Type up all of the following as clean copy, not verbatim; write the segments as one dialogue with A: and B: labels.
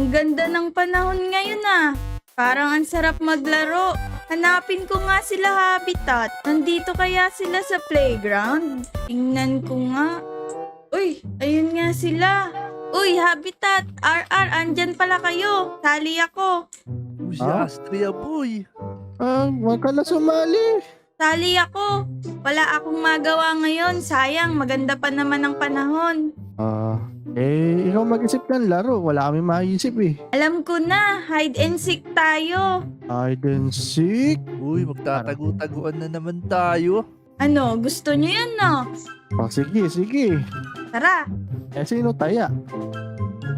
A: Ang ganda ng panahon ngayon ah. Parang ang sarap maglaro. Hanapin ko nga sila Habitat. Nandito kaya sila sa playground? Tingnan ko nga. Uy, ayun nga sila. Uy, Habitat, RR, andyan pala kayo. Sali ako.
B: Si Astria boy.
C: Wag ka na sumali.
A: Sali ako. Wala akong magawa ngayon. Sayang, maganda pa naman ang panahon.
C: Ikaw mag-isip ng laro. Wala kami maisip eh.
A: Alam ko na, hide and seek tayo.
C: Hide and seek?
B: Uy, magtatago-taguan na naman tayo.
A: Ano, gusto nyo yan no?
C: Sige, sige.
A: Tara.
C: Sino taya?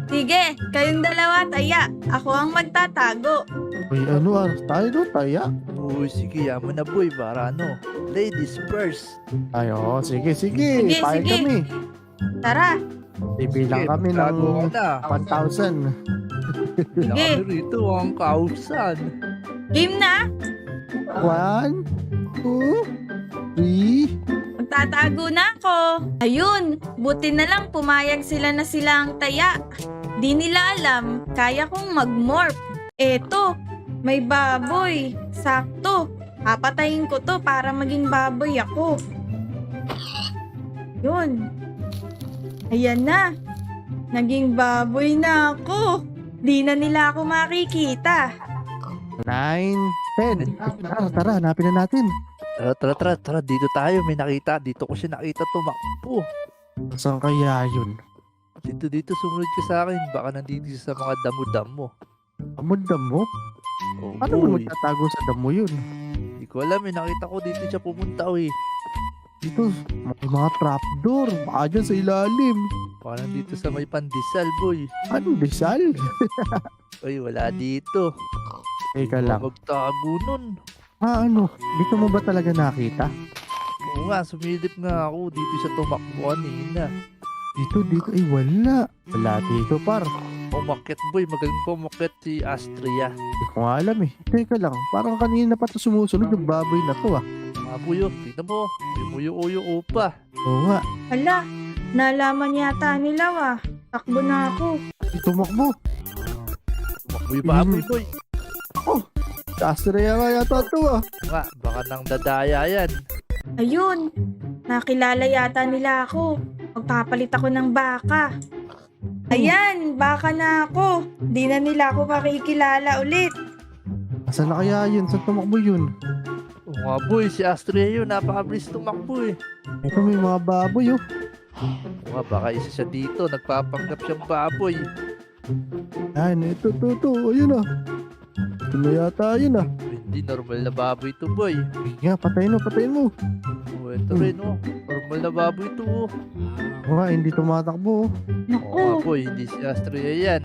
A: Sige, kayong dalawa taya. Ako ang magtatago.
C: Uy, tayo do, taya?
B: Uy, sige, yaman na boy. Para ladies first.
C: Sige, sige.
A: Sige,
C: Payag
A: sige.
C: kami.
A: Tara.
C: Bibilang kami ng
B: magtago ka na.
C: 1,000.
B: Bilang
A: Sige.
B: kami rito, ang kausan.
A: Game na.
C: 1, 2, 3.
A: Magtatago na ako. Ayun, buti na lang pumayag sila na sila ang taya. Di nila alam, kaya kong mag-morph. Eto, may baboy. Sakto. Papatayin ko to para maging baboy ako. Yun. Ayan na. Naging baboy na ako. Di na nila ako makikita.
C: 9, 10. Tara, hanapin na natin.
B: Tara, dito tayo. May nakita. Dito ko siya nakita tumakbo.
C: Saan kaya yun?
B: Dito, sumunod ka sa akin. Baka nandito siya sa mga damo-damo.
C: Amundam mo?
B: Oh,
C: Paano mo
B: boy.
C: magtatago sa damo yun?
B: Hindi ko alam, nakita ko dito siya pumunta eh.
C: Dito, may mga trapdoor. Baka dyan sa ilalim.
B: Baka nandito sa may pandesal, boy.
C: Ano, desal?
B: Uy, wala dito.
C: Teka lang.
B: Magtago nun.
C: Dito mo ba talaga nakita?
B: Oo nga, sumilip nga ako. Dito siya tumakbo kanina.
C: Dito, wala. Wala dito, par.
B: Umakyat, boy. Magaling pa umakyat si Astria.
C: Hindi ko nga alam eh. Teka lang, parang kanina pa ito sumusunod yung baboy na to ah.
B: Mga buyo, tignan mo. May muyo-uyo pa.
C: Oo nga,
A: Hala, nalaman yata nila ah. Takbo na ako.
C: tumakbo.
B: Tumakbo yung baboy, boy.
C: Astrea nga yata to ah.
B: Oo nga, baka nang dadaya yan.
A: Ayun, nakilala yata nila ako. Magpapalit ako ng baka. Ayan, baka na ako. Di na nila ako makikilala ulit.
C: Asan na kaya yun? Saan tumakbo yun?
B: Oo nga, boy. Si Astria yun. Napakabilis tumakbo eh.
C: Ito may mga baboy oh.
B: Oo nga, baka isa siya dito. Nagpapanggap siyang baboy.
C: Yan, ito. Ayun ah. Ito na yata yun ah.
B: Hindi, normal na baboy to, boy.
C: Sige nga, patayin mo.
B: Oo, ito rin, oh. Normal na baboy to, oh.
C: Oo nga, hindi tumatakbo oh.
B: Oo nga,
A: Naku,
B: boy. Hindi si Astria yan.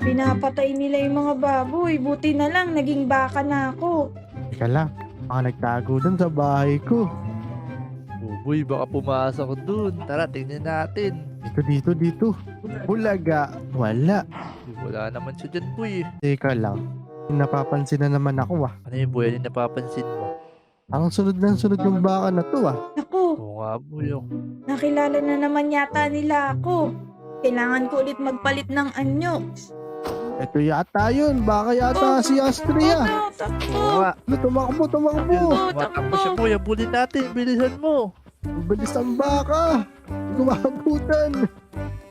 A: pinapatay nila yung mga baboy. Buti na lang, naging baka na ako.
C: Teka lang, baka nagtago dun sa bahay ko.
B: Oh, boy, baka pumasok ko dun. Tara, tingnan natin.
C: Dito. Bulaga, wala.
B: Wala naman siya dyan, boy.
C: Teka lang, napapansin na naman ako ah.
B: Ano yung boy? Ano yung napapansin mo?
C: Ang sunod yung baka na to ah.
A: Naku,
B: Oo nga, boy. Oh.
A: nakilala na naman yata nila ako. Kailangan ko ulit magpalit ng anyo.
C: Ito yata yun, baka yata si Astria.
B: Oo nga.
C: Tumakbo.
B: Tumatakbo siya, boy. Abulin natin. Bilisan mo.
C: Bilis ang baka. Kumabutan.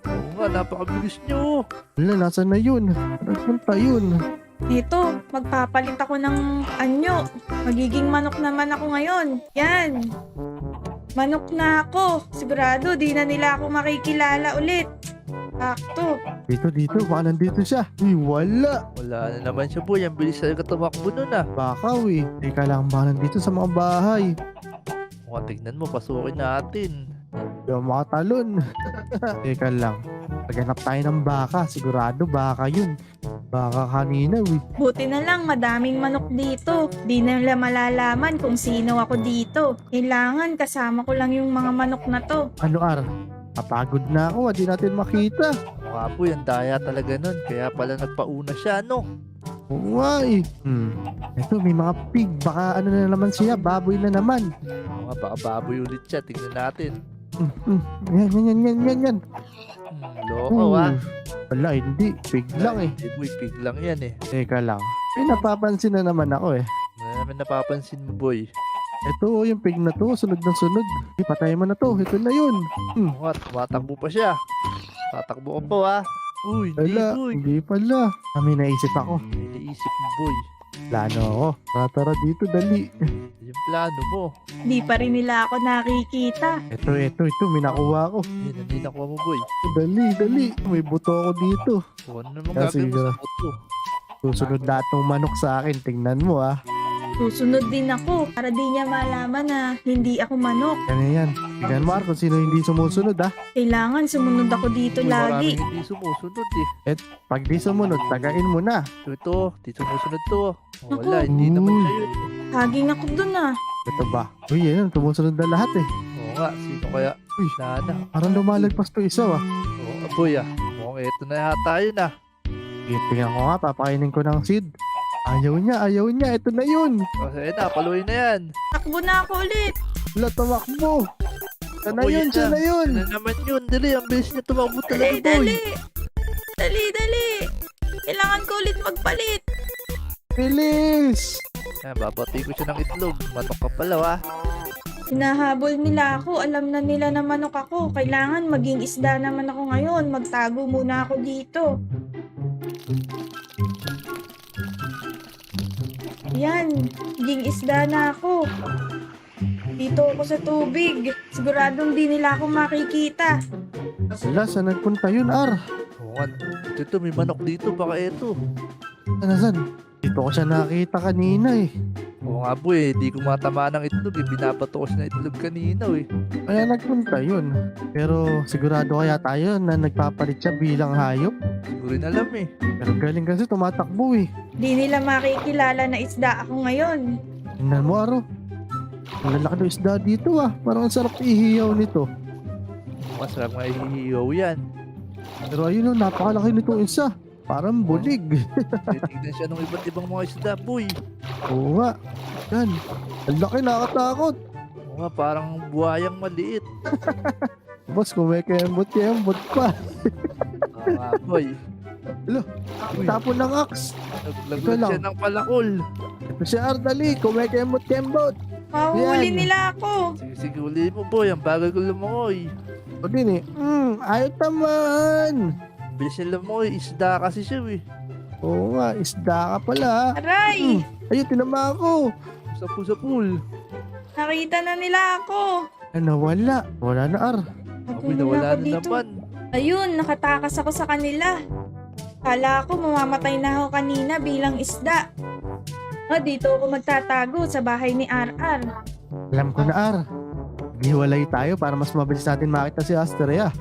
B: Oo nga, napakabilis nyo.
C: Wala, nasa na yun? Nagpunta yun.
A: Dito, magpapalit ako ng anyo. Magiging manok naman ako ngayon. Yan. Manok na ako. Sigurado, di na nila ako makikilala ulit. Sakto.
C: Dito, baka nandito siya. Uy, wala.
B: Wala na naman siya, boy. Ang bilis talaga tumakbo nun, ah.
C: Baka uy. Teka lang, baka nandito sa mga bahay.
B: Oo nga, tignan mo. Pasukin natin.
C: Hindi ako makatalon. Teka lang. Paghanap tayo ng baka, sigurado baka yun. Baka kanina uy.
A: Buti na lang, madaming manok dito. Di na nila malalaman kung sino ako dito. Kailangan kasama ko lang yung mga manok na to.
C: Ano ar? Kapagod na ako, di natin makita.
B: Oo nga, boy. Ang daya talaga nun. Kaya pala nagpauna siya, no?
C: Oo nga eh. Ito, may mga pig. Baka ano na naman siya, baboy na naman.
B: Oo nga, baka baboy ulit siya. Tignan natin.
C: Yan.
B: Loko ah.
C: Wala, hindi. Pig lang eh.
B: Hindi boy, pig lang yan eh.
C: Teka lang. May napapansin na naman ako eh.
B: Ano naman napapansin mo boy?
C: Ito, yung pig na to, sunod ng sunod. Patay mo na to, ito na yun.
B: Oo nga, tumatakbo pa siya. Tatakbo ka pa ah. Uy, hindi
C: Wala,
B: boy.
C: hindi pala. Kami naisip ako.
B: May naisip mo boy.
C: Plano ako. Tara dito, dali.
B: Yung plano mo.
A: Di pa rin nila ako nakikita.
C: Ito, may nakuha ko.
B: Yun, hindi nakuha mo boy.
C: Dali. May buto ako dito.
B: Kung ano naman
C: Ah,
B: gagawin mo
C: sige.
B: sa boto.
C: Susunod lahat ng manok sa akin. Tingnan mo ah.
A: Susunod din ako para di niya malaman na hindi ako manok.
C: Yan. Tingnan mo, kung sino hindi sumusunod ah.
A: Kailangan sumunod ako dito
B: Uy,
A: lagi.
B: maraming hindi sumusunod eh.
C: Pag di sumunod, tagain mo na.
B: Ito, di sumusunod to. Oh,
A: Naku.
B: wala, hindi naman
C: Uy.
B: siya yun.
A: Haging ako dun ah.
C: Ito ba? Uy, yan. Sumusunod na lahat eh.
B: Oo nga, sino kaya?
C: Uy.
B: Nana.
C: Parang lumalagpas to isa ah.
B: Oo nga boy ah. Mukhang eto na yata yun ah.
C: Tingnan ko nga, papakainin ko ng seed. Ayaw niya. Ito na yun.
B: Kasi na, paluin na yan.
A: Takbo na ako ulit.
C: Wala, tamakbo. Siya na
B: Uy,
C: yun,
B: yan
C: siya
B: na.
C: na yun.
B: Ano naman yun? Dali, ang bilis niya tumakbo talaga boy.
A: Dali. Kailangan ko ulit magpalit.
C: Bilis.
B: Ah, babati ko siya ng itlog. Manok ka pala ah.
A: Hinahabol nila ako. Alam na nila na manok ako. Kailangan maging isda naman ako ngayon. Magtago muna ako dito. Yan. Maging isda na ako. Dito ako sa tubig. Siguradong di nila ako makikita.
C: Wala, saan nagpunta yun, Ar?
B: Oo nga. Ito, may manok dito. Baka eto.
C: Saan? Dito ko siya nakita kanina eh.
B: Oo nga boy, di ko matamaan ng itlog eh. Binabato ko siya ng itlog kanina eh.
C: Kaya nagpunta yun. Pero sigurado kaya tayo na nagpapalit siya bilang hayop.
B: Siguro rin alam eh.
C: Pero galing kasi tumatakbo eh.
A: Di nila makikilala na isda ako ngayon.
C: Tingnan mo, Aro. Ang lalaki ng isda dito ah. Parang ang sarap ihiyaw nito.
B: Masarap nga ihihiyaw yan.
C: Pero ayun oh, napakalaki nitong isa. Parang bulig.
B: Titignan siya ng iba't ibang mga isda boy.
C: Oo nga. Yan. Ang laki, nakakatakot.
B: Oo nga, parang buhayang maliit.
C: Boss, kumekembot pa.
B: Oo nga boy. Uy.
C: Tapon ng axe.
B: Naglaglag
C: Ito lang.
B: siya ng palakol.
C: Ito si Ardali, kumekembot.
A: Mahuli
C: Yan.
A: nila ako.
B: Sige, uli mo boy. Ang bagal ko lumangoy.
C: O din eh. Ayaw taman.
B: Bilis siya lumangoy. Isda kasi siya eh.
C: Oo nga, isda ka pala.
A: Aray!
C: Ayun, tinama ako.
B: Sa pool.
A: Nakita na nila ako.
C: Wala. Wala na, Ar.
B: Ako'y nawala na naman.
A: Ayun, nakatakas ako sa kanila. Kala ko mamamatay na ako kanina bilang isda. Dito ako magtatago sa bahay ni RR.
C: Alam ko na, Ar. Hiwalay tayo para mas mabilis natin makita si Asteria.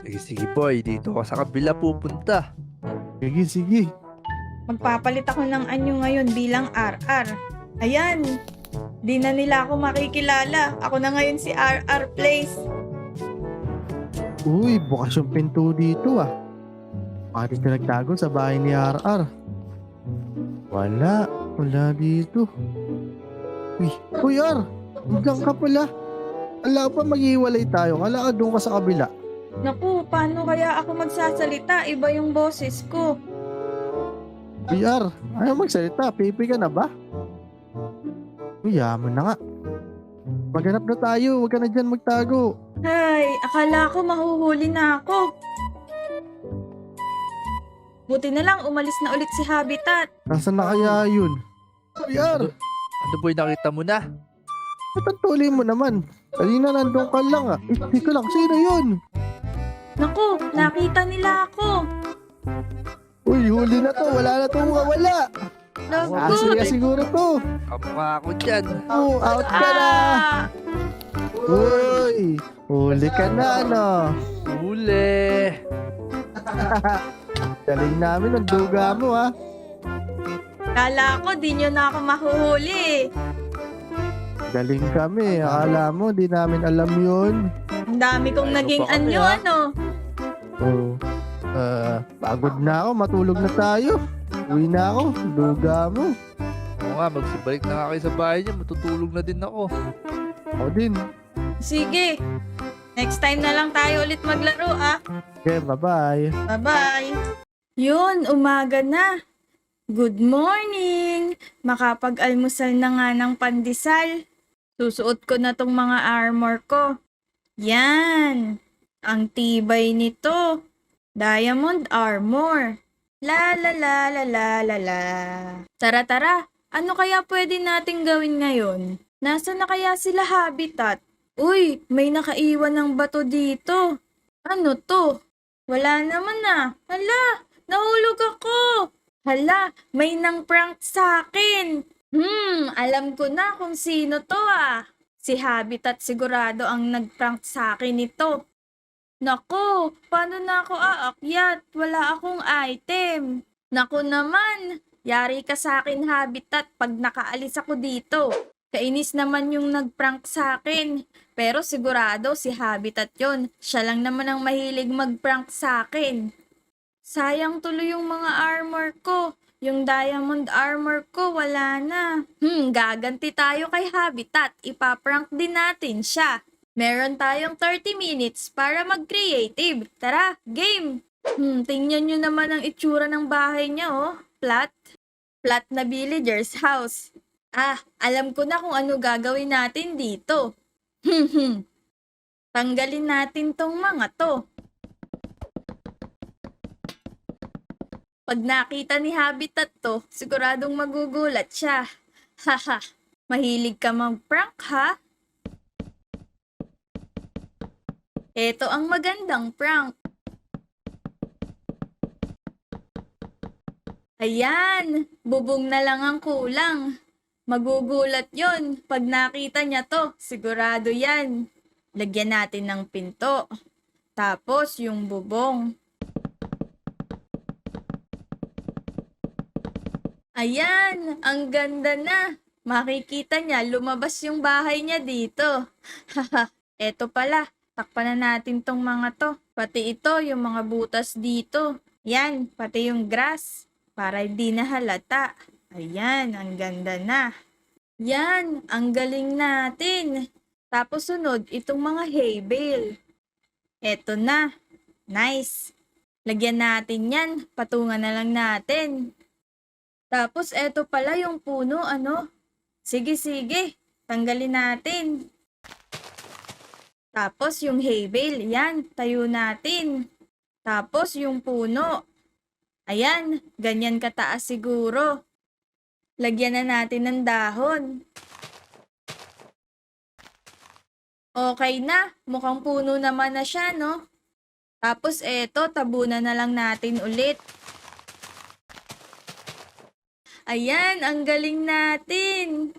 B: Sige boy. Dito ka sa kabila pupunta.
C: Sige.
A: Magpapalit ako ng anyo ngayon bilang RR. Ayan, di na nila ako makikilala. Ako na ngayon si RR Place.
C: Uy, bukas yung pinto dito ah. Bakit ka nagtago sa bahay ni RR? Wala dito. Uy, R! Hanggang ka pala. Ala pa maghiwalay tayo. Kala ka doon ka sa kabila.
A: Naku, paano kaya ako magsasalita? Iba yung boses ko.
C: Uy, R! Ayaw magsalita. Pipi ka na ba? Uy, yaman na nga. Maghanap na tayo. Huwag ka na dyan magtago.
A: Ay, akala ko mahuhuli na ako. Buti na lang umalis na ulit si Habitat.
C: Nasaan na kaya yun? Uy, R!
B: Ano boy, nakita mo na?
C: Patatuloy mo naman. Kanina nandun ka lang ah. Hindi ko lang. Sino yun?
A: Naku, nakita nila ako.
C: Uy, huli na to. Wala na to mawala.
A: Lagot!
C: Asya siguro to.
B: Kamukha ako dyan.
C: Oh, out ka na. Uy, huli ka na ano.
B: Huli.
C: Galing namin ang duga mo ha.
A: Kala ko di nyo na ako mahuhuli.
C: Galing kami. Akala mo, di namin alam yun.
A: Ang dami kong
B: Ay,
A: naging
B: ano pa kami,
A: anyo,
B: ha?
A: ano?
C: Oh. Pagod na ako. Matulog na tayo. Uwi na ako. Duga mo.
B: Oo nga, magsibalik na nga kayo sa bahay niya. Matutulog na din ako.
C: Ako din.
A: Sige. Next time na lang tayo ulit maglaro ah.
C: Okay, bye-bye.
A: Bye-bye. Yun, umaga na. Good morning! Makapag-almusal na nga ng pandesal. Susuot ko na tong mga armor ko. Yan! Ang tibay nito. Diamond armor. La la la la la la la. Tara tara, ano kaya pwede nating gawin ngayon? Nasaan na kaya sila habitat? Uy, may nakaiwan ng bato dito. Ano to? Wala naman ah. Hala, nahulog ako. Hala, may nang prank sa akin. Alam ko na kung sino to ah. Si Habitat sigurado ang nagprank sa akin nito. Nako, paano na ako aakyat? Wala akong item. Nako naman, yari ka sa akin Habitat pag nakaalis ako dito. Kainis naman yung nagprank sa akin. Pero sigurado si Habitat yon. Siya lang naman ang mahilig magprank sa akin. Sayang tuloy yung mga armor ko. Yung diamond armor ko, wala na. Gaganti tayo kay Habitat. Ipaprank din natin siya. Meron tayong 30 minutes para mag-creative. Tara, game! Tingnan nyo naman ang itsura ng bahay niya, oh. Flat. Flat na villager's house. Alam ko na kung ano gagawin natin dito. Tanggalin natin tong mga to. Pag nakita ni Habitat to, siguradong magugulat siya. Haha, mahilig ka mag-prank ha? Ito ang magandang prank. Ayan, bubong na lang ang kulang. Magugulat yon pag nakita niya to, sigurado yan. Lagyan natin ng pinto. Tapos yung bubong. Ayan, ang ganda na. Makikita niya, lumabas yung bahay niya dito. Haha, eto pala, takpan na natin tong mga to. Pati ito, yung mga butas dito. Yan, pati yung grass, para hindi na halata. Ayan, ang ganda na. Yan, ang galing natin. Tapos sunod, itong mga hay bale. Eto na, nice. Lagyan natin yan, patungan na lang natin. Tapos eto pala yung puno, ano? Sige, tanggalin natin. Tapos yung hay bale, yan, tayo natin. Tapos yung puno. Ayan, ganyan kataas siguro. Lagyan na natin ng dahon. Okay na, mukhang puno naman na siya, no? Tapos eto, tabunan na lang natin ulit. Ayan, ang galing natin.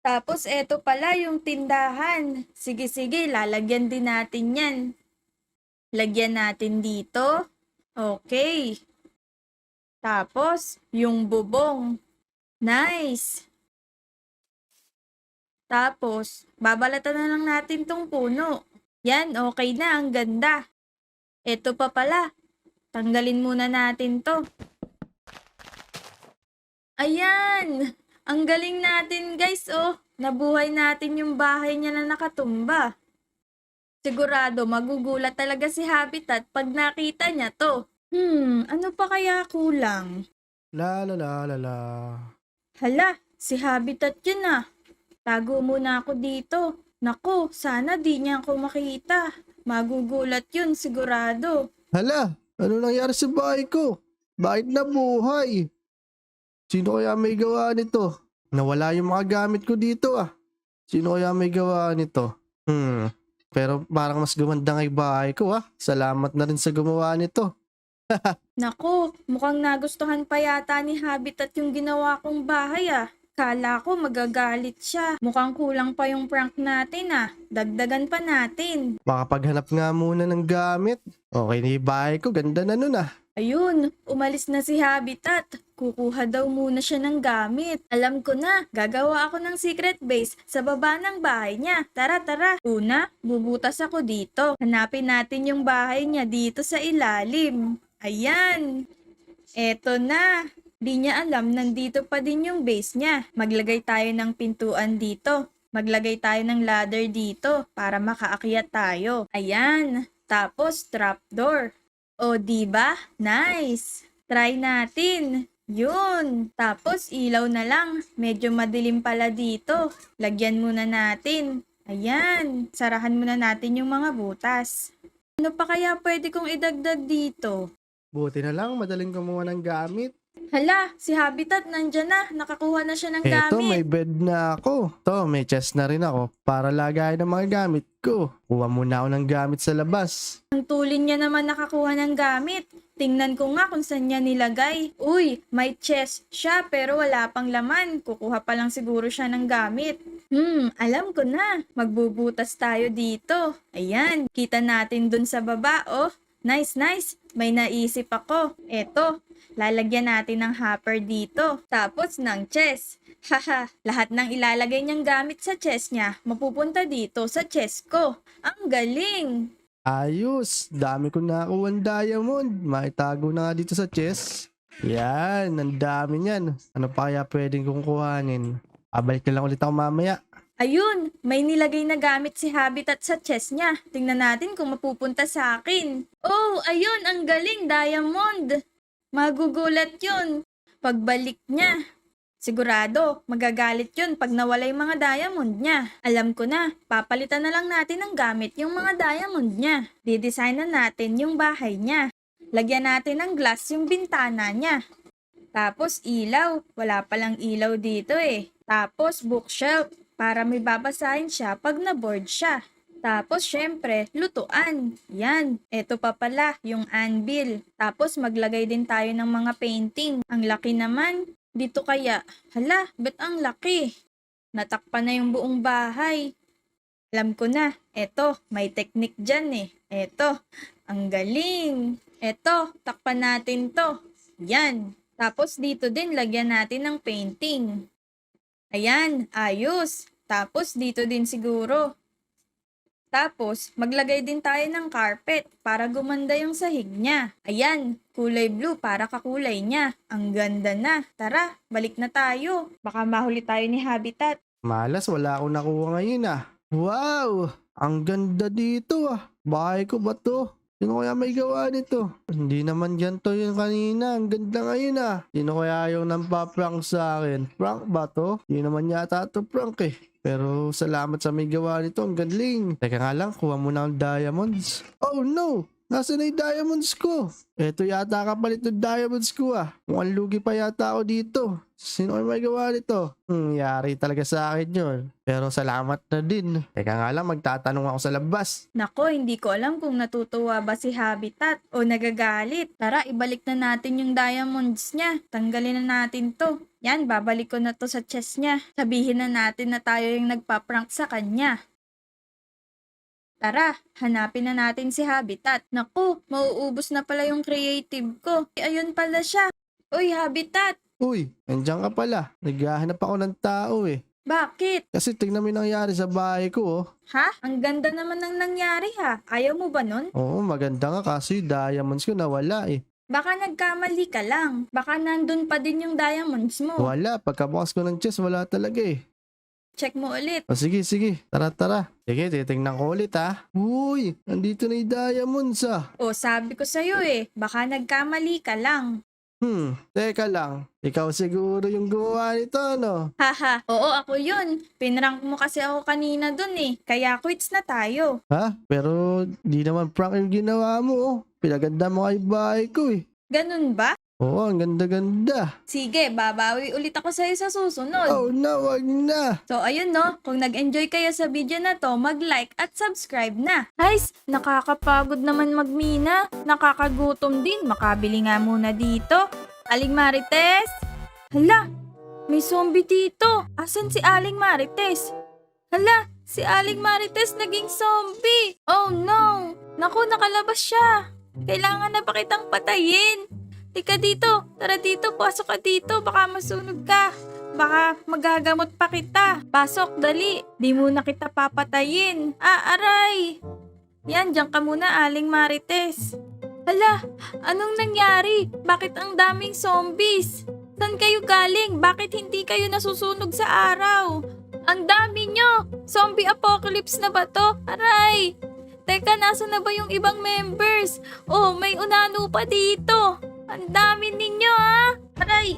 A: Tapos eto pala yung tindahan. Sige, lalagyan din natin yan. Lagyan natin dito. Okay. Tapos, yung bubong. Nice. Tapos, babalatan na lang natin tong puno. Yan, okay na, ang ganda. Eto pa pala. Tanggalin muna natin to. Ayan! Ang galing natin guys, oh. Nabuhay natin yung bahay niya na nakatumba. Sigurado magugulat talaga si Habitat pag nakita niya to. Ano pa kaya kulang?
C: La la la la la.
A: Hala, si Habitat yun ah. Tago muna ako dito. Naku, sana di niya ako makita. Magugulat yun sigurado.
C: Hala, ano nangyari sa bahay ko? Bakit nabuhay? Sino kaya may gawa nito? Nawala yung mga gamit ko dito ah. Sino kaya may gawa nito? Pero parang mas gumanda nga yung bahay ko ah. Salamat na rin sa gumawa nito.
A: Naku, mukhang nagustuhan pa yata ni Habitat yung ginawa kong bahay ah. Kala ko magagalit siya. Mukhang kulang pa yung prank natin ah. Dagdagan pa natin.
C: Makapaghanap nga muna ng gamit. Okay na yung bahay ko. Ganda na nun ah.
A: Ayun, umalis na si Habitat. Kukuha daw muna siya ng gamit. Alam ko na, gagawa ako ng secret base sa baba ng bahay niya. Tara. Una, bubutas ako dito. Hanapin natin yung bahay niya dito sa ilalim. Ayan. Eto na. Di niya alam nandito pa din yung base niya. Maglagay tayo ng pintuan dito. Maglagay tayo ng ladder dito para makaakyat tayo. Ayan. Tapos trapdoor. O, diba? Nice. Try natin. Yun. Tapos ilaw na lang. Medyo madilim pala dito. Lagyan muna natin. Ayan. Sarahan muna natin yung mga butas. Ano pa kaya pwede kong idagdag dito?
C: Buti na lang, madaling kumuha ng gamit.
A: Hala, si Habitat nandyan na. Nakakuha na siya ng
C: Eto, may
A: gamit.
C: bed na ako. To, may chest na rin ako para lagay ng mga gamit ko. Kuha muna ako ng gamit sa labas.
A: Ang tulin niya naman nakakuha ng gamit. Tingnan ko nga kung saan niya nilagay. Uy, may chest siya pero wala pang laman. Kukuha pa lang siguro siya ng gamit. Alam ko na. Magbubutas tayo dito. Ayan, kita natin dun sa baba, oh. Nice, nice. May naisip ako. Eto, lalagyan natin ng hopper dito. Tapos ng chest. Haha, lahat ng ilalagay niyang gamit sa chest niya, mapupunta dito sa chest ko. Ang galing!
C: Ayos, dami ko nakuha ng diamond. Maitago na nga dito sa chest. Yan, ang dami niyan. Ano pa kaya pwedeng kong kuhanin? Abalik na lang ulit ako mamaya.
A: Ayun, may nilagay na gamit si Habitat sa chest niya. Tingnan natin kung mapupunta sa akin. Oh, ayun, ang galing, diamond. Magugulat yun. Pagbalik niya. Sigurado, magagalit yun pag nawala yung mga diamond niya. Alam ko na, papalitan na lang natin ng gamit yung mga diamond niya. Didesignan natin yung bahay niya. Lagyan natin ng glass yung bintana niya. Tapos ilaw, wala palang ilaw dito eh. Tapos bookshelf, para may babasahin siya pag na-board siya. Tapos syempre, lutuan. Yan, eto pa pala, yung anvil. Tapos maglagay din tayo ng mga painting. Ang laki naman. Dito kaya, hala, bet ang laki. Natakpan na yung buong bahay. Alam ko na, eto, may technique dyan eh. Eto, ang galing. Eto, takpan natin to. Yan. Tapos dito din, lagyan natin ng painting. Ayan, ayos. Tapos dito din siguro. Tapos, maglagay din tayo ng carpet para gumanda yung sahig niya. Ayan, kulay blue para kakulay niya. Ang ganda na. Tara, balik na tayo. Baka mahuli tayo ni Habitat.
C: Malas, wala akong nakuha ngayon ah. Wow! Ang ganda dito ah. Bahay ko ba to? Sino kaya may gawa nito? Hindi naman ganito yung kanina. Ang ganda ngayon ah. Sino kaya yung nampaprank sa akin? Prank ba to? Hindi naman yata to prank eh. Pero salamat sa may gawa nito. Ang galing. Teka nga lang, kuha muna ang diamonds. Oh no! Nasaan na yung diamonds ko? Eto yata kapalit ng diamonds ko ah. Mukhang lugi pa yata ako dito. Sino kayo may gawa nito? Yari talaga sa akin yun. Pero salamat na din. Teka nga lang, magtatanong ako sa labas.
A: Nako, hindi ko alam kung natutuwa ba si Habitat o nagagalit. Tara, ibalik na natin yung diamonds niya. Tanggalin na natin to. Yan, babalik ko na to sa chest niya. Sabihin na natin na tayo yung nagpa-prank sa kanya. Tara, hanapin na natin si Habitat. Naku, mauubos na pala yung creative ko. Ayun pala siya. Uy, Habitat!
C: Uy, nandiyan ka pala. Naghahanap ako ng tao eh.
A: Bakit?
C: Kasi tingnan mo yung nangyari sa bahay ko oh.
A: Ha? Ang ganda naman ng nangyari ha. Ayaw mo ba nun?
C: Oo, maganda nga kasi yung diamonds ko nawala eh.
A: Baka nagkamali ka lang. Baka nandun pa din yung diamonds mo.
C: Wala, pagkabukas ko ng chest wala talaga eh.
A: Check mo ulit.
C: O sige, sige. Tara, tara. Sige, titignan ko ulit ha. Uy, nandito na yung diamonds ah.
A: O, sabi ko sa'yo eh. Baka nagkamali ka lang.
C: Teka lang. Ikaw siguro yung gumawa nito, no?
A: Haha, oo ako yun. Pinrank mo kasi ako kanina dun eh. Kaya quits na tayo.
C: Ha? Pero di naman prank yung ginawa mo oh. Pinaganda mo kay bahay ko eh.
A: Ganun ba?
C: Oo, ang ganda-ganda.
A: Sige, babawi ulit ako sa'yo sa susunod.
C: Oh no, wag na.
A: So ayun no, kung nag-enjoy kayo sa video na to, mag-like at subscribe na. Guys, nakakapagod naman magmina. Nakakagutom din, makabili nga muna dito. Aling Marites? Hala, may zombie dito. Asan si Aling Marites? Hala, si Aling Marites naging zombie. Oh no, naku nakalabas siya. Kailangan na ba kitang patayin? Tika dito, tara dito, pasok ka dito, baka masunog ka. Baka magagamot pa kita. Pasok, dali. Di muna kita papatayin. Aray! Yan, diyan ka muna, Aling Marites. Hala, anong nangyari? Bakit ang daming zombies? Saan kayo galing? Bakit hindi kayo nasusunog sa araw? Ang dami nyo! Zombie apocalypse na ba to? Aray! Teka, nasa na ba yung ibang members? Oh, may unano pa dito. Ang dami ninyo, ha? Aray!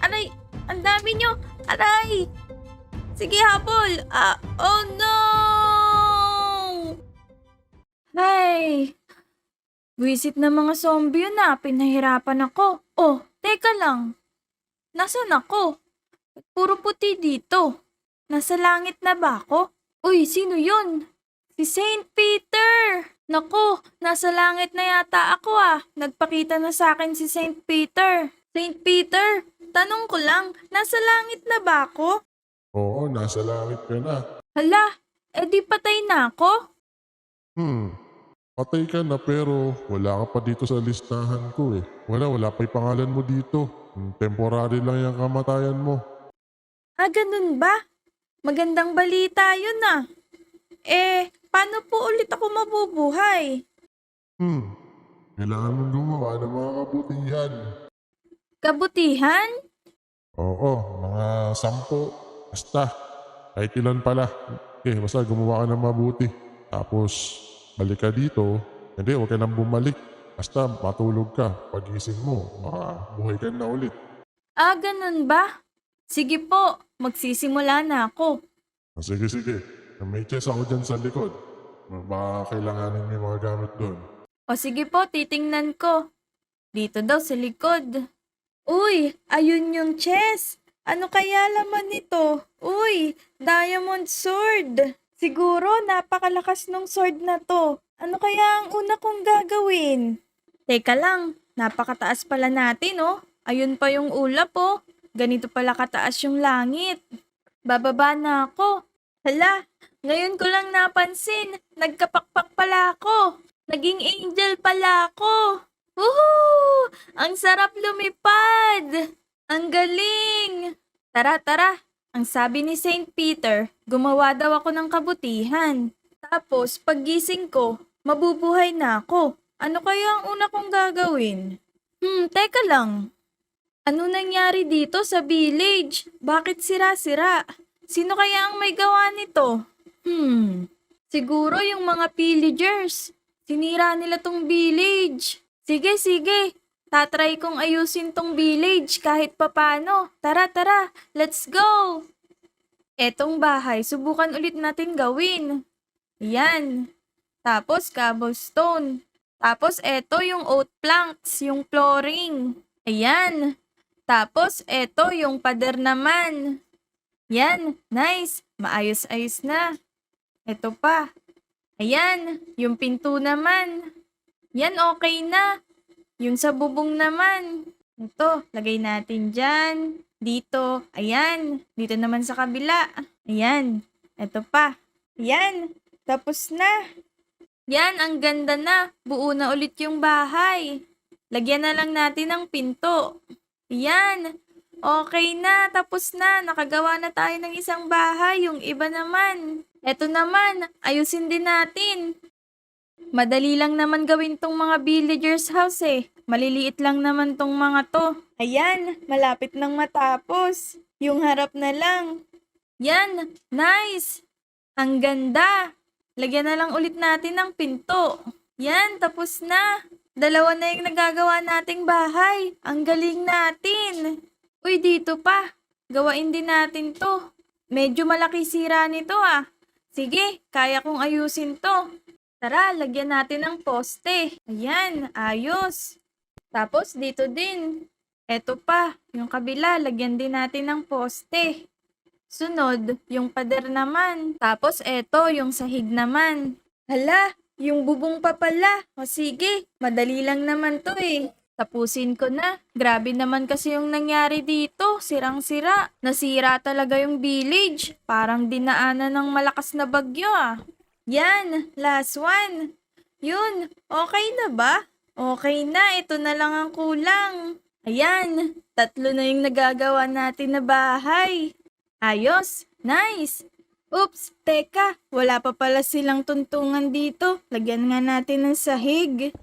A: Aray! Ang dami nyo! Aray! Sige, habol! Oh no! Ay! Wisit na mga zombie yun na. Pinahirapan ako. Oh, teka lang. Nasaan ako? Puro puti dito. Nasa langit na ba ako? Uy, sino yun? Si Saint Peter! Naku, nasa langit na yata ako ah. Nagpakita na sa akin si Saint Peter. Saint Peter, tanong ko lang, nasa langit na ba ako?
D: Oo, nasa langit ka na.
A: Hala, edi patay na ako?
D: Patay ka na pero wala ka pa dito sa listahan ko eh. Wala pa yung pangalan mo dito. Temporary lang yung kamatayan mo.
A: Ganun ba? Magandang balita yun ah. Paano po ulit ako mabubuhay?
D: Kailangan mong gumawa ng mga kabutihan.
A: Kabutihan?
D: Oo, mga 10. Basta, kahit ilan pala. Okay, basta gumawa ka ng mabuti. Tapos, balik ka dito. Hindi, huwag ka nang bumalik. Basta, matulog ka. Pagising mo, buhay ka na ulit.
A: Ganun ba? Sige po, magsisimula na ako.
D: Sige. May chest ako dyan sa likod. Baka kailanganin mo yung mga gamit doon.
A: O sige po, titingnan ko. Dito daw sa likod. Uy, ayun yung chest. Ano kaya laman nito? Uy, diamond sword. Siguro napakalakas nung sword na to. Ano kaya ang una kong gagawin? Teka lang, napakataas pala natin oh. Ayun pa yung ulap oh. Ganito pala kataas yung langit. Bababa na ako. Hala, ngayon ko lang napansin. Nagkapakpak pala ako. Naging angel pala ako. Woohoo! Ang sarap lumipad! Ang galing! Tara. Ang sabi ni Saint Peter, gumawa daw ako ng kabutihan. Tapos, paggising ko, mabubuhay na ako. Ano kaya ang una kong gagawin? Teka lang. Ano nangyari dito sa village? Bakit sira-sira? Sino kaya ang may gawa nito? Siguro yung mga villagers. Sinira nila tong village. Sige. Tatry kong ayusin tong village kahit papano. Tara, let's go! Etong bahay, subukan ulit natin gawin. Yan. Tapos cobblestone. Tapos eto yung oat planks, yung flooring. Ayan. Tapos eto yung pader naman. Yan, nice. Maayos-ayos na. Eto pa. Ayan, yung pinto naman. Yan, okay na. Yung sa bubong naman. Ito, lagay natin dyan. Dito, ayan. Dito naman sa kabila. Ayan. Ito pa. Ayan. Tapos na. Yan, ang ganda na. Buo na ulit yung bahay. Lagyan na lang natin ng pinto. Ayan. Okay na. Tapos na. Nakagawa na tayo ng isang bahay. Yung iba naman. Ito naman. Ayusin din natin. Madali lang naman gawin tong mga villagers house eh. Maliliit lang naman tong mga to. Ayan, malapit nang matapos. Yung harap na lang. Yan, nice. Ang ganda. Lagyan na lang ulit natin ng pinto. Yan, tapos na. 2 na yung nagagawa nating bahay. Ang galing natin. Uy, dito pa. Gawain din natin to. Medyo malaki sira nito ah. Sige, kaya kong ayusin to. Tara, lagyan natin ng poste. Ayan, ayos. Tapos dito din. Eto pa, yung kabila, lagyan din natin ng poste. Sunod, yung pader naman. Tapos eto, yung sahig naman. Hala, yung bubong pa pala. O sige, madali lang naman to eh. Tapusin ko na. Grabe naman kasi yung nangyari dito. Sirang-sira. Nasira talaga yung village. Parang dinaanan ng malakas na bagyo ah. Yan, last one. Yun, okay na ba? Okay na, ito na lang ang kulang. Ayan, 3 na yung nagagawa natin na bahay. Ayos, nice. Oops, teka, wala pa pala silang tuntungan dito. Lagyan nga natin ng sahig.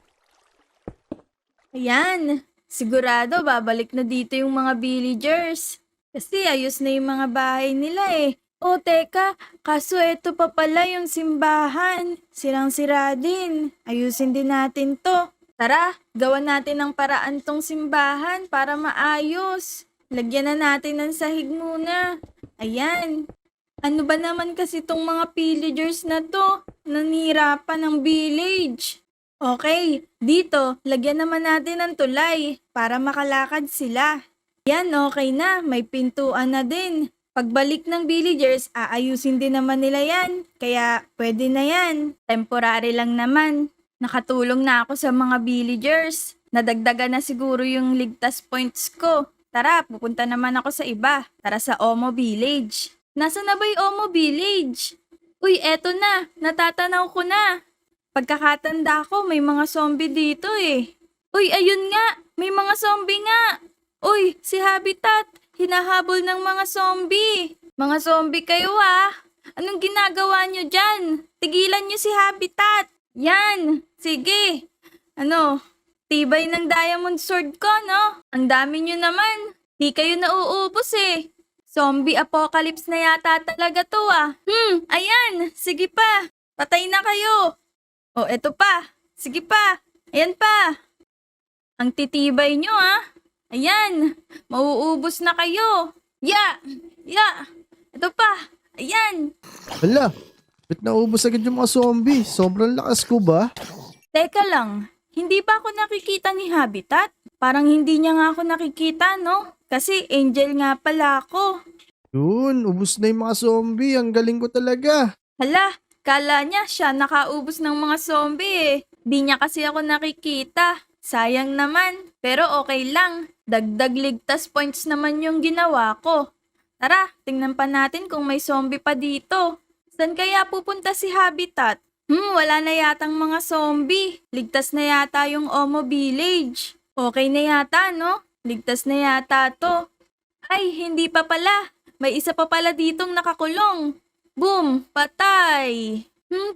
A: Ayan, sigurado babalik na dito yung mga villagers. Kasi ayos na yung mga bahay nila eh. O teka, kaso eto pa pala yung simbahan. Sirang-sira din. Ayusin din natin to. Tara, gawan natin ng paraan tong simbahan para maayos. Lagyan na natin ng sahig muna. Ayan. Ano ba naman kasi tong mga villagers na to? Nanirapan ng village. Okay, dito, lagyan naman natin ng tulay para makalakad sila. Yan, okay na. May pintuan na din. Pagbalik ng villagers, aayusin din naman nila yan. Kaya pwede na yan. Temporary lang naman. Nakatulong na ako sa mga villagers. Nadagdagan na siguro yung ligtas points ko. Tara, pupunta naman ako sa iba. Tara sa Omo Village. Nasaan na ba yung Omo Village? Uy, eto na. Natatanaw ko na. Pagkakatanda ko, may mga zombie dito eh. Uy, ayun nga. May mga zombie nga. Uy, si Habitat. Hinahabol ng mga zombie. Mga zombie kayo ah. Anong ginagawa nyo dyan? Tigilan nyo si Habitat. Yan. Sige. Ano? Tibay ng diamond sword ko, no? Ang dami nyo naman. Di kayo nauubos eh. Zombie apocalypse na yata talaga to ah. Ayan. Sige pa. Patay na kayo. O, eto pa. Sige pa. Ayan pa. Ang titibay nyo ah. Ayan. Mauubos na kayo. Ya. Ito pa. Ayan.
C: Hala, ba't naubos agad yung mga zombie? Sobrang lakas ko ba?
A: Teka lang. Hindi ba ako nakikita ni Habitat? Parang hindi niya nga ako nakikita, no? Kasi angel nga pala ako.
C: Yun, ubos na yung mga zombie. Ang galing ko talaga.
A: Hala, kala niya siya nakaubos ng mga zombie eh. Di niya kasi ako nakikita. Sayang naman. Pero okay lang. Dagdag ligtas points naman yung ginawa ko. Tara, tingnan pa natin kung may zombie pa dito. Saan kaya pupunta si Habitat? Wala na yatang mga zombie. Ligtas na yata yung Omo Village. Okay na yata, no? Ligtas na yata to. Ay, hindi pa pala. May isa pa pala ditong nakakulong. Boom! Patay!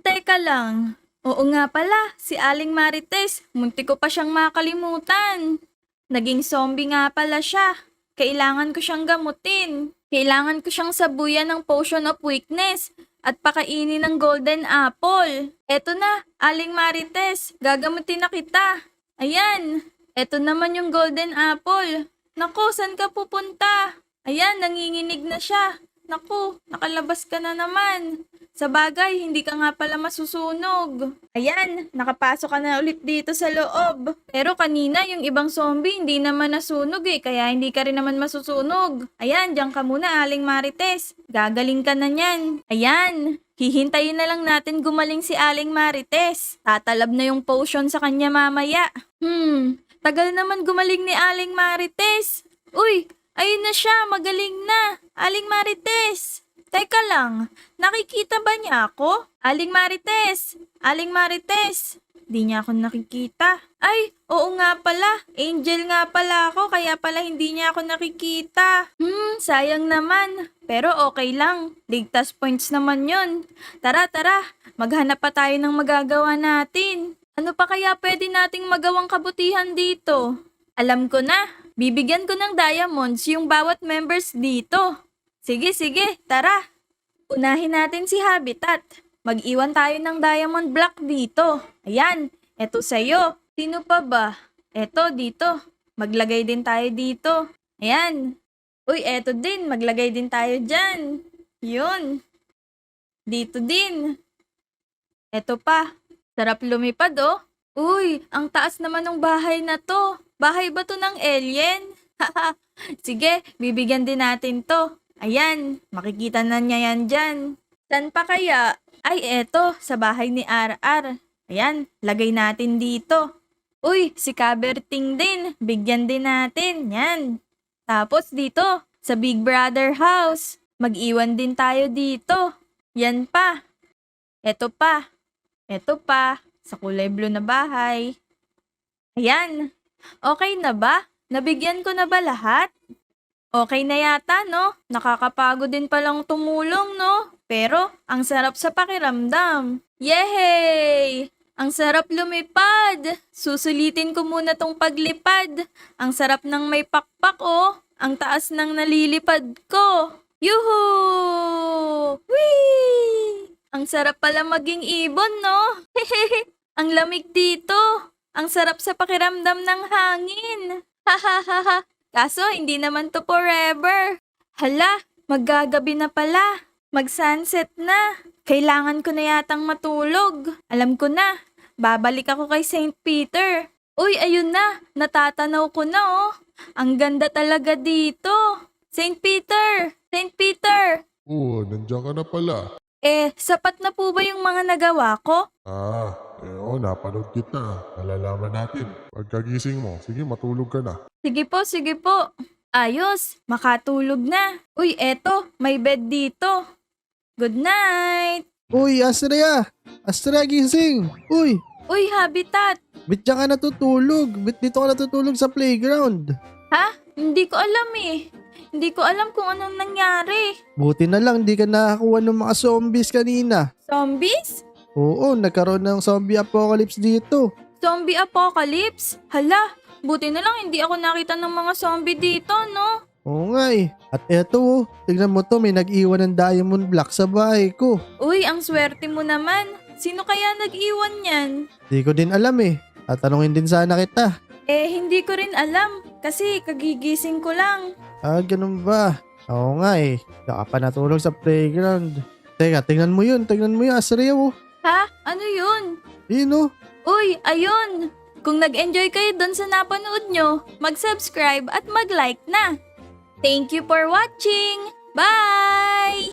A: Teka lang. Oo nga pala, si Aling Marites. Munti ko pa siyang makalimutan. Naging zombie nga pala siya. Kailangan ko siyang gamutin. Kailangan ko siyang sabuyan ng potion of weakness at pakainin ng golden apple. Eto na, Aling Marites. Gagamutin na kita. Ayan. Eto naman yung golden apple. Naku, saan ka pupunta? Ayan, nanginginig na siya. Naku, nakalabas ka na naman. Sa bagay, hindi ka nga pala masusunog. Ayan, nakapasok ka na ulit dito sa loob. Pero kanina, yung ibang zombie, hindi naman nasunog eh, kaya hindi ka rin naman masusunog. Ayan, diyan ka muna, Aling Marites. Gagaling ka na niyan. Ayan, hihintayin na lang natin gumaling si Aling Marites. Tatalab na yung potion sa kanya mamaya. Tagal naman gumaling ni Aling Marites. Uy, ayun na siya, magaling na. Aling Marites. Teka lang, nakikita ba niya ako? Aling Marites! Aling Marites! Di niya ako nakikita. Ay, oo nga pala. Angel nga pala ako, kaya pala hindi niya ako nakikita. Sayang naman. Pero okay lang. Ligtas points naman yun. Tara, maghanap pa tayo ng magagawa natin. Ano pa kaya pwede nating magawang kabutihan dito? Alam ko na. Bibigyan ko ng diamonds yung bawat members dito. Sige, tara. Unahin natin si Habitat. Mag-iwan tayo ng diamond block dito. Ayan, eto sa'yo. Sino pa ba? Eto, dito. Maglagay din tayo dito. Ayan. Uy, eto din. Maglagay din tayo dyan. Yun. Dito din. Eto pa. Sarap lumipad, oh. Uy, ang taas naman ng bahay na to. Bahay ba to ng alien? Sige, bibigyan din natin to. Ayan, makikita na niya yan dyan. Saan pa kaya? Ay, eto, sa bahay ni RR. Ayan, lagay natin dito. Uy, si Caberting din. Bigyan din natin. Yan. Tapos dito, sa Big Brother house. Mag-iwan din tayo dito. Yan pa. Eto pa. Eto pa. Sa kulay blue na bahay. Ayan. Okay na ba? Nabigyan ko na ba lahat? Okay na yata, no? Nakakapagod din palang tumulong, no? Pero, ang sarap sa pakiramdam. Yehey! Ang sarap lumipad! Susulitin ko muna tong paglipad. Ang sarap ng may pakpak, oh. Ang taas ng nalilipad ko. Yuhu! Whee! Ang sarap pala maging ibon, no? Ang lamig dito. Ang sarap sa pakiramdam ng hangin. Hahaha. Kaso, hindi naman to forever. Hala, maggagabi na pala. Mag-sunset na. Kailangan ko na yatang matulog. Alam ko na. Babalik ako kay St. Peter. Uy, ayun na. Natatanaw ko na, oh. Ang ganda talaga dito. St. Peter! St. Peter!
D: Oo, nandiyan ka na pala.
A: Sapat na po ba yung mga nagawa ko?
D: Oo, napanood kita. Malalaman natin. Pagkagising mo, sige matulog ka na.
A: Sige po, sige po. Ayos, makatulog na. Uy, eto, may bed dito. Good night!
C: Uy, Astrea! Astrea, gising! Uy,
A: Uy, Habitat!
C: bit dyan ka natutulog? Bit dito ka natutulog sa playground?
A: Ha? Hindi ko alam eh. Hindi ko alam kung anong nangyari.
C: Buti na lang di ka nakakuha ng mga zombies kanina.
A: Zombies?
C: Oo, nagkaroon ng zombie apocalypse dito.
A: Zombie apocalypse? Hala, buti na lang hindi ako nakita ng mga zombie dito, no?
C: Oo nga eh. At eto oh, tignan mo to, may nag-iwan ng diamond block sa bahay ko.
A: Uy, ang swerte mo naman. Sino kaya nag-iwan yan?
C: Di ko din alam eh. Tatanungin din sana kita.
A: Hindi ko rin alam. Kasi kagigising ko lang.
C: Ganun ba? Oo nga eh. Saka pa natulog sa playground. Teka, tingnan mo yun, Astrea oh.
A: Ha? Ano yun?
C: Yun oh.
A: Uy, ayun! Kung nag-enjoy kayo dun sa napanood nyo, mag-subscribe at mag-like na. Thank you for watching! Bye!